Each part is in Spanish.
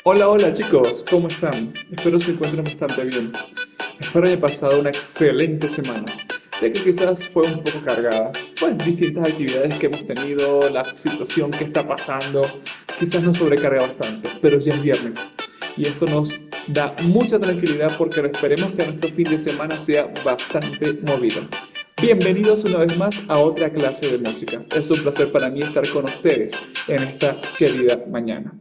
Hola, hola chicos, ¿cómo están? Espero se encuentren bastante bien. Espero haya pasado una excelente semana. Sé que quizás fue un poco cargada, pues distintas actividades que hemos tenido, la situación que está pasando, quizás nos sobrecarga bastante, pero ya es viernes y esto nos da mucha tranquilidad porque esperemos que nuestro fin de semana sea bastante movido. Bienvenidos una vez más a otra clase de música. Es un placer para mí estar con ustedes en esta querida mañana.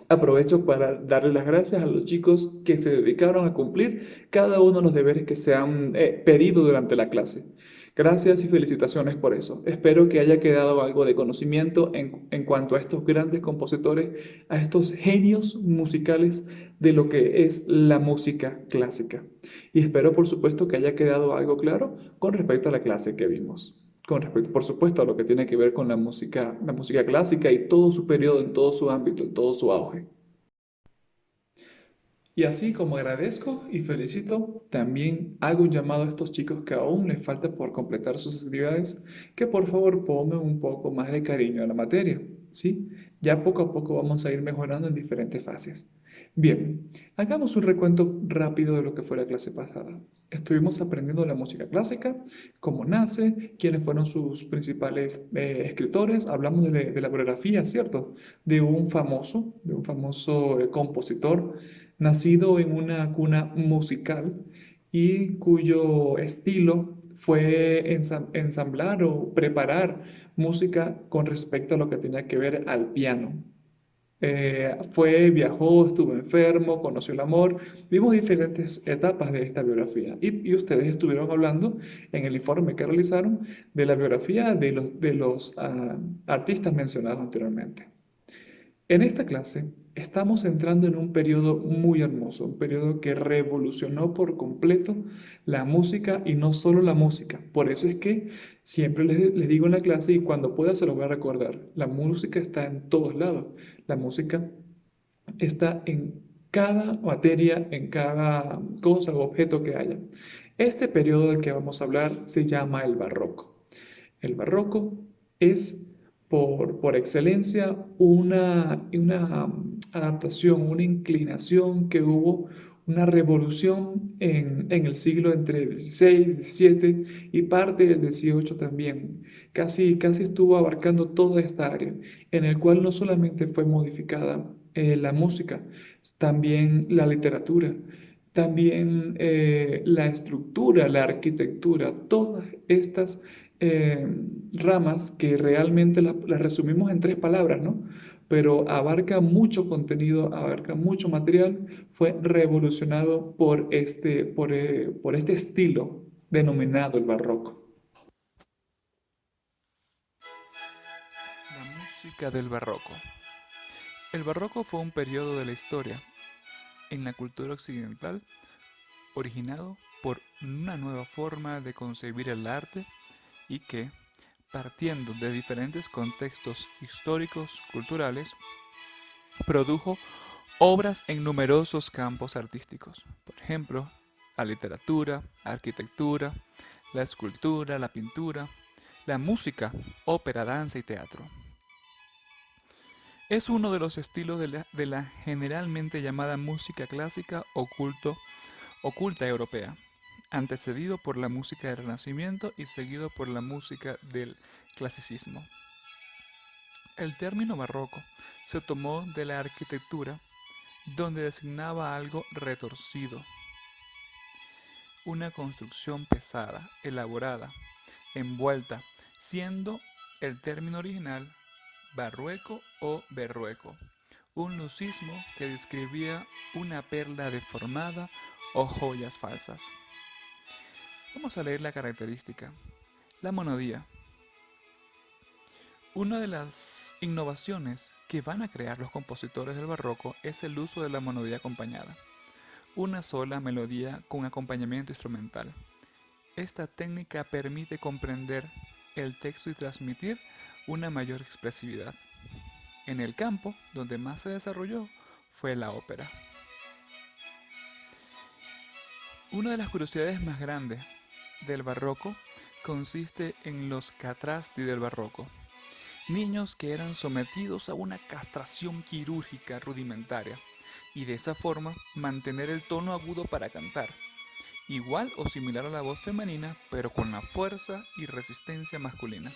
Aprovecho para darle las gracias a los chicos que se dedicaron a cumplir cada uno de los deberes que se han pedido durante la clase. Gracias y felicitaciones por eso. Espero que haya quedado algo de conocimiento en cuanto a estos grandes compositores, a estos genios musicales de lo que es la música clásica. Y espero, por supuesto, que haya quedado algo claro con respecto a la clase que vimos. Con respecto, por supuesto, a lo que tiene que ver con la música clásica y todo su periodo, en todo su ámbito, en todo su auge. Y así como agradezco y felicito, también hago un llamado a estos chicos que aún les falta por completar sus actividades, que por favor pongan un poco más de cariño a la materia, ¿sí? Ya poco a poco vamos a ir mejorando en diferentes fases. Bien, hagamos un recuento rápido de lo que fue la clase pasada. Estuvimos aprendiendo la música clásica, cómo nace, quiénes fueron sus principales escritores, hablamos de la biografía, ¿cierto? De un famoso compositor nacido en una cuna musical y cuyo estilo fue ensamblar o preparar música con respecto a lo que tenía que ver al piano. Viajó, estuvo enfermo, conoció el amor. Vimos diferentes etapas de esta biografía y ustedes estuvieron hablando en el informe que realizaron de la biografía de los artistas mencionados anteriormente. En esta clase estamos entrando en un periodo muy hermoso, un periodo que revolucionó por completo la música y no solo la música. Por eso es que siempre les digo en la clase y cuando pueda se lo voy a recordar, la música está en todos lados. La música está en cada materia, en cada cosa o objeto que haya. Este periodo del que vamos a hablar se llama el barroco. El barroco es por excelencia una adaptación, una inclinación que hubo, una revolución en el siglo entre el 16, 17 y parte del 18 también. Casi estuvo abarcando toda esta área, en el cual no solamente fue modificada la música, también la literatura, también la estructura, la arquitectura, todas estas eh, ramas que realmente las resumimos en tres palabras, ¿no? Pero abarca mucho contenido, abarca mucho material, fue revolucionado por este estilo denominado el barroco. La música del barroco. El barroco fue un periodo de la historia en la cultura occidental originado por una nueva forma de concebir el arte y que, partiendo de diferentes contextos históricos, culturales, produjo obras en numerosos campos artísticos. Por ejemplo, la literatura, arquitectura, la escultura, la pintura, la música, ópera, danza y teatro. Es uno de los estilos de la generalmente llamada música clásica oculta europea, antecedido por la música del Renacimiento y seguido por la música del clasicismo. El término barroco se tomó de la arquitectura, donde designaba algo retorcido, una construcción pesada, elaborada, envuelta, siendo el término original barrueco o berrueco, un lucismo que describía una perla deformada o joyas falsas. Vamos a leer la característica. La monodía. Una de las innovaciones que van a crear los compositores del barroco es el uso de la monodía acompañada, una sola melodía con acompañamiento instrumental. Esta técnica permite comprender el texto y transmitir una mayor expresividad. En el campo donde más se desarrolló fue la ópera. Una de las curiosidades más grandes del barroco consiste en los catrasti del barroco. niños que eran sometidos a una castración quirúrgica rudimentaria y de esa forma mantener el tono agudo para cantar, igual o similar a la voz femenina, pero con la fuerza y resistencia masculina.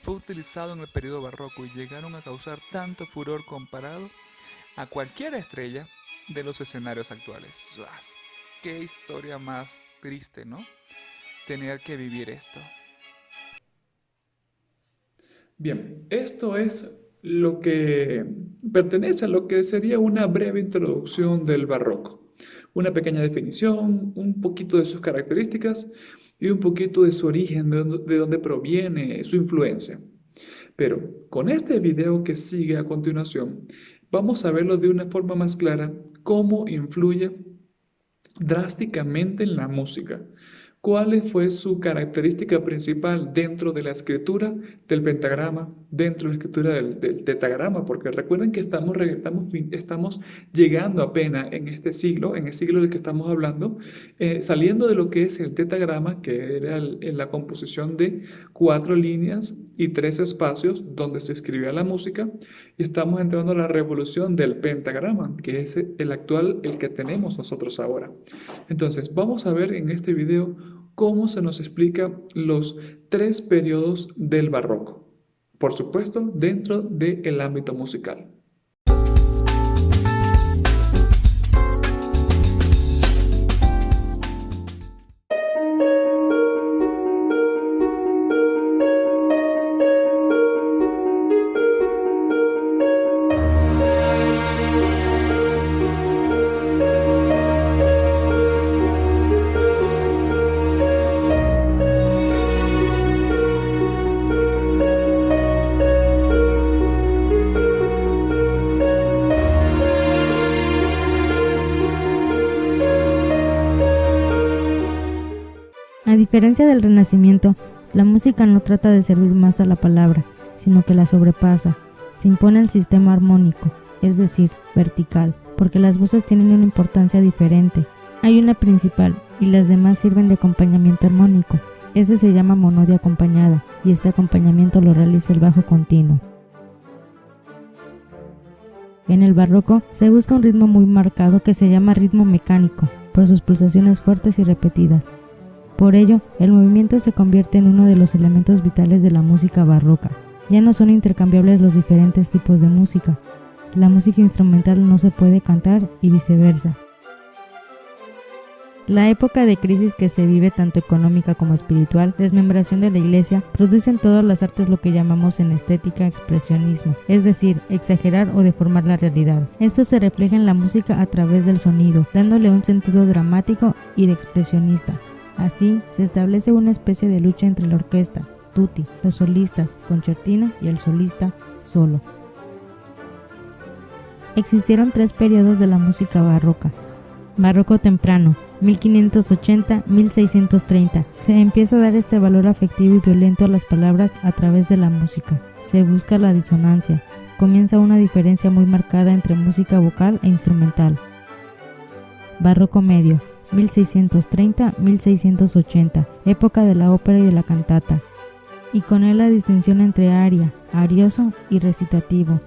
Fue utilizado en el periodo barroco y llegaron a causar tanto furor comparado a cualquier estrella de los escenarios actuales. ¡Suas! ¡Qué historia más triste!, ¿no? Tener que vivir esto. Bien, esto es lo que pertenece a lo que sería una breve introducción del barroco. Una pequeña definición, un poquito de sus características y un poquito de su origen, de dónde proviene su influencia. Pero con este video que sigue a continuación, vamos a verlo de una forma más clara, cómo influye drásticamente en la música. ¿Cuál fue su característica principal dentro de la escritura del pentagrama, dentro de la escritura del tetagrama? Porque recuerden que estamos llegando apenas en este siglo, en el siglo del que estamos hablando, saliendo de lo que es el tetagrama, que era la composición de 4 líneas y 3 espacios donde se escribía la música, y estamos entrando a la revolución del pentagrama, que es el actual, el que tenemos nosotros ahora. Entonces, vamos a ver en este video cómo se nos explica los 3 periodos del barroco, por supuesto, dentro del ámbito musical. A diferencia del Renacimiento, la música no trata de servir más a la palabra, sino que la sobrepasa. Se impone el sistema armónico, es decir, vertical, porque las voces tienen una importancia diferente. Hay una principal y las demás sirven de acompañamiento armónico. Este se llama monodia acompañada y este acompañamiento lo realiza el bajo continuo. En el barroco se busca un ritmo muy marcado que se llama ritmo mecánico, por sus pulsaciones fuertes y repetidas. Por ello, el movimiento se convierte en uno de los elementos vitales de la música barroca. Ya no son intercambiables los diferentes tipos de música. La música instrumental no se puede cantar y viceversa. La época de crisis que se vive tanto económica como espiritual, desmembración de la iglesia, produce en todas las artes lo que llamamos en estética expresionismo, es decir, exagerar o deformar la realidad. Esto se refleja en la música a través del sonido, dándole un sentido dramático y de expresionista. Así, se establece una especie de lucha entre la orquesta, tutti, los solistas, concertina y el solista, solo. Existieron 3 periodos de la música barroca. Barroco temprano, 1580-1630. Se empieza a dar este valor afectivo y violento a las palabras a través de la música. Se busca la disonancia. Comienza una diferencia muy marcada entre música vocal e instrumental. Barroco medio, 1630-1680, época de la ópera y de la cantata, y con él la distinción entre aria, arioso y recitativo.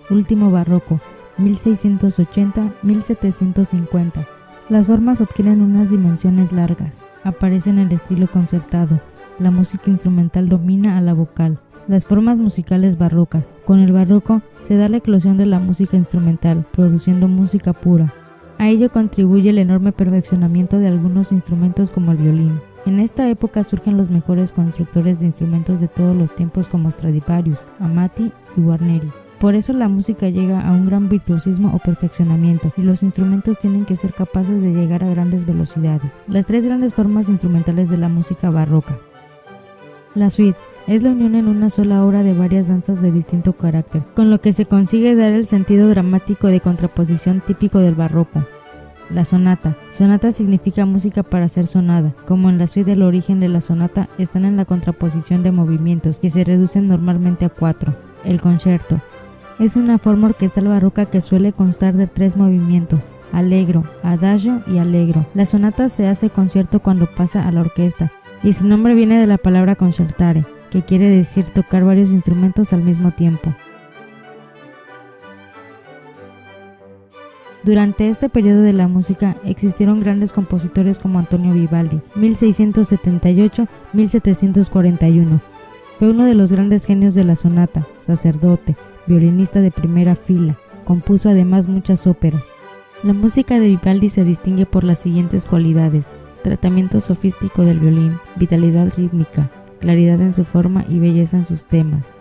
Último barroco, 1680-1750. Las formas adquieren unas dimensiones largas, aparecen el estilo concertado, la música instrumental domina a la vocal. Las formas musicales barrocas. Con el barroco se da la eclosión de la música instrumental, produciendo música pura. A ello contribuye el enorme perfeccionamiento de algunos instrumentos como el violín. En esta época surgen los mejores constructores de instrumentos de todos los tiempos como Stradivarius, Amati y Guarneri. Por eso la música llega a un gran virtuosismo o perfeccionamiento y los instrumentos tienen que ser capaces de llegar a grandes velocidades. Las 3 grandes formas instrumentales de la música barroca. La suite es la unión en una sola obra de varias danzas de distinto carácter, con lo que se consigue dar el sentido dramático de contraposición típico del barroco. La sonata. Sonata significa música para ser sonada. Como en la suite, el origen de la sonata están en la contraposición de movimientos, que se reducen normalmente a 4. El concerto. Es una forma orquestal barroca que suele constar de 3 movimientos: allegro, adagio y allegro. La sonata se hace concierto cuando pasa a la orquesta, y su nombre viene de la palabra concertare, que quiere decir tocar varios instrumentos al mismo tiempo. Durante este periodo de la música existieron grandes compositores como Antonio Vivaldi, 1678-1741. Fue uno de los grandes genios de la sonata, sacerdote, violinista de primera fila, compuso además muchas óperas. La música de Vivaldi se distingue por las siguientes cualidades: tratamiento sofístico del violín, vitalidad rítmica, claridad en su forma y belleza en sus temas.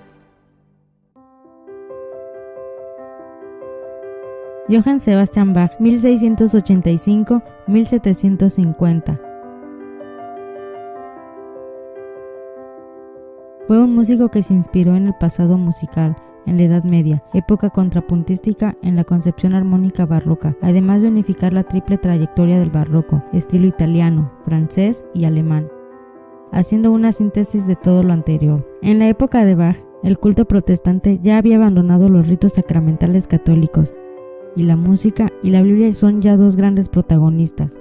Johann Sebastian Bach, 1685-1750. Fue un músico que se inspiró en el pasado musical, en la Edad Media, época contrapuntística en la concepción armónica barroca, además de unificar la triple trayectoria del barroco, estilo italiano, francés y alemán, haciendo una síntesis de todo lo anterior. En la época de Bach, el culto protestante ya había abandonado los ritos sacramentales católicos, y la música y la Biblia son ya dos grandes protagonistas.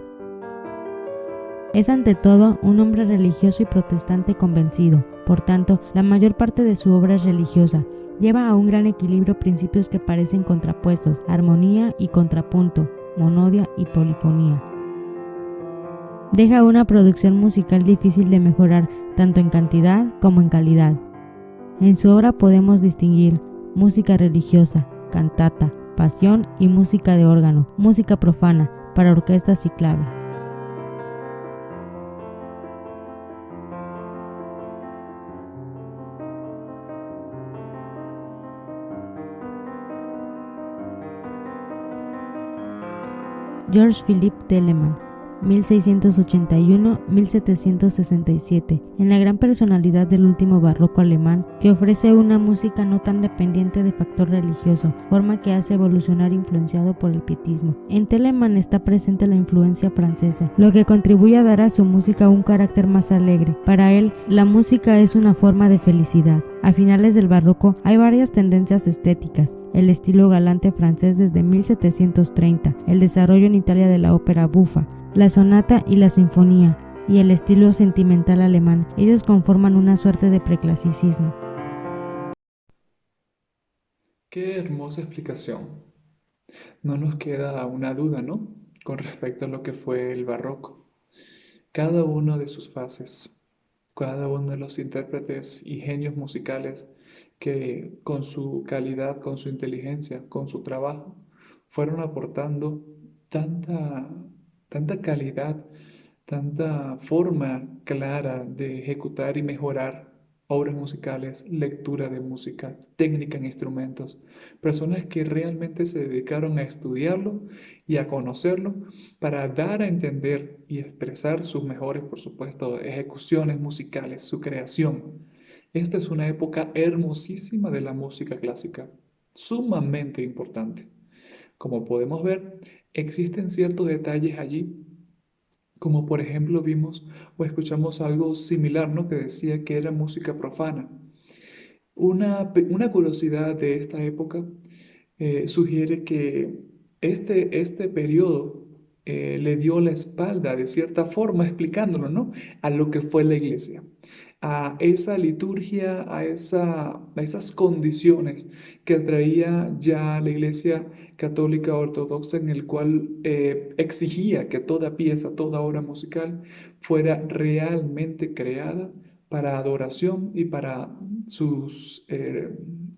Es ante todo un hombre religioso y protestante convencido, por tanto, la mayor parte de su obra es religiosa. Lleva a un gran equilibrio principios que parecen contrapuestos: armonía y contrapunto, monodia y polifonía. Deja una producción musical difícil de mejorar tanto en cantidad como en calidad. En su obra podemos distinguir música religiosa, cantata, pasión y música de órgano, música profana, para orquestas y clave. George Philipp Telemann, 1681-1767, en la gran personalidad del último barroco alemán, que ofrece una música no tan dependiente de factor religioso, forma que hace evolucionar influenciado por el pietismo. En Telemann está presente la influencia francesa, lo que contribuye a dar a su música un carácter más alegre. Para él, la música es una forma de felicidad. A finales del barroco hay varias tendencias estéticas: el estilo galante francés desde 1730, el desarrollo en Italia de la ópera bufa, la sonata y la sinfonía, y el estilo sentimental alemán. Ellos conforman una suerte de preclasicismo. Qué hermosa explicación. No nos queda una duda, ¿no? Con respecto a lo que fue el barroco. Cada una de sus fases, cada uno de los intérpretes y genios musicales que con su calidad, con su inteligencia, con su trabajo, fueron aportando tanta, tanta calidad, tanta forma clara de ejecutar y mejorar obras musicales, lectura de música, técnica en instrumentos, personas que realmente se dedicaron a estudiarlo y a conocerlo para dar a entender y expresar sus mejores, por supuesto, ejecuciones musicales, su creación. Esta es una época hermosísima de la música clásica, sumamente importante. Como podemos ver, existen ciertos detalles allí, como por ejemplo vimos o escuchamos algo similar, ¿no? Que decía que era música profana. Una curiosidad de esta época sugiere que este periodo le dio la espalda de cierta forma, explicándolo, ¿no? A lo que fue la iglesia, a esa liturgia, a esas condiciones que traía ya la iglesia católica ortodoxa, en el cual exigía que toda pieza, toda obra musical fuera realmente creada para adoración y para sus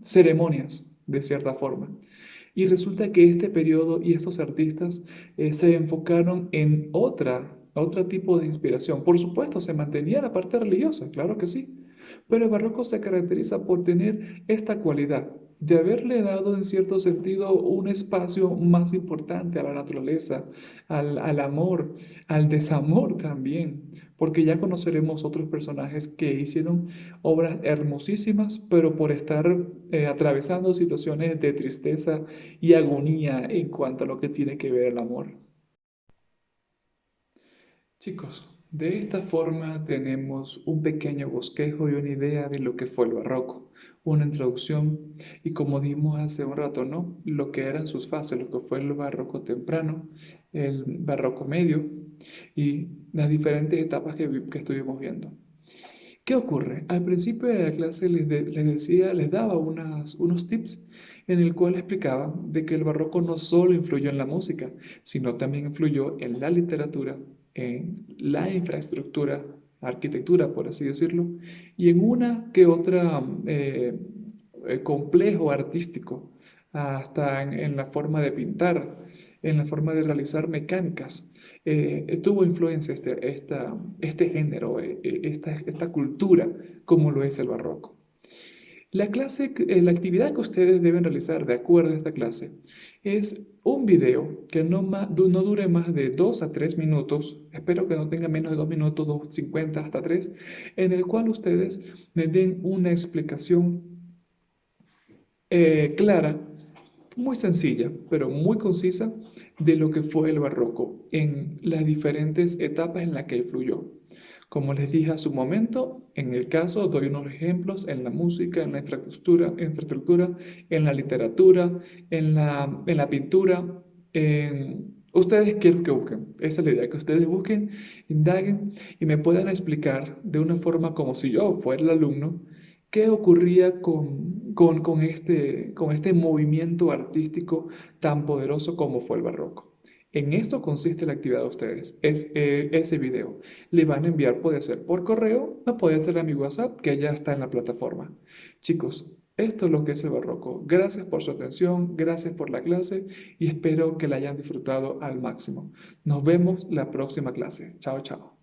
ceremonias, de cierta forma. Y resulta que este periodo y estos artistas se enfocaron en otro tipo de inspiración. Por supuesto, se mantenía la parte religiosa, claro que sí, pero el barroco se caracteriza por tener esta cualidad de haberle dado en cierto sentido un espacio más importante a la naturaleza, al amor, al desamor también, porque ya conoceremos otros personajes que hicieron obras hermosísimas, pero por estar atravesando situaciones de tristeza y agonía en cuanto a lo que tiene que ver el amor. Chicos, de esta forma tenemos un pequeño bosquejo y una idea de lo que fue el barroco, una introducción y como dijimos hace un rato, ¿no? Lo que eran sus fases, lo que fue el barroco temprano, el barroco medio y las diferentes etapas que estuvimos viendo. ¿Qué ocurre? Al principio de la clase les decía, les daba unos tips en el cual explicaba de que el barroco no solo influyó en la música, sino también influyó en la literatura, en la infraestructura, arquitectura, por así decirlo, y en una que otra complejo artístico, hasta en la forma de pintar, en la forma de realizar mecánicas. Tuvo influencia este género, esta cultura, como lo es el barroco. La actividad que ustedes deben realizar de acuerdo a esta clase es un video que no dure más de 2 a 3 minutos, espero que no tenga menos de 2 minutos, 2:50 hasta 3, en el cual ustedes me den una explicación clara, muy sencilla, pero muy concisa de lo que fue el barroco en las diferentes etapas en las que influyó. Como les dije hace un momento, en el caso doy unos ejemplos en la música, en la infraestructura, en la literatura, en la pintura. Ustedes quiero que busquen, esa es la idea, que ustedes busquen, indaguen y me puedan explicar de una forma como si yo fuera el alumno qué ocurría con este movimiento artístico tan poderoso como fue el barroco. En esto consiste la actividad de ustedes, es ese video. Le van a enviar, puede ser por correo o puede ser a mi WhatsApp, que ya está en la plataforma. Chicos, esto es lo que es el barroco. Gracias por su atención, gracias por la clase y espero que la hayan disfrutado al máximo. Nos vemos la próxima clase. Chao, chao.